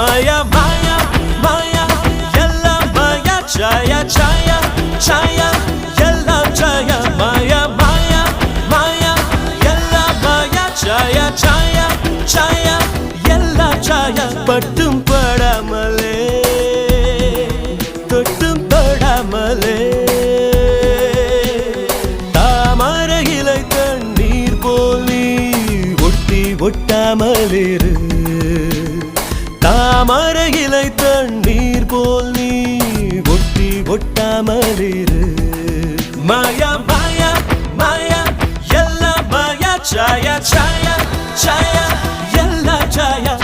Maya, Maya, Maya, Yella Maya, Chaya, Chaya, Chaya, Yella Chaya, Maya, Maya, Maya, Yella Maya, Chaya, Chaya, Chaya, Yella Chaya, Pattum Padamale, Tottum Padamale, Tamaragilai Tannir Poli, Otti Ottamaliru. தாமரையிலை தண்ணீர் போல் நீ ஒட்டி ஒட்டாமலிரு மாயா மாயா மாயா எல்லா மாயா சாயா சாயா சாயா எல்லா சாயா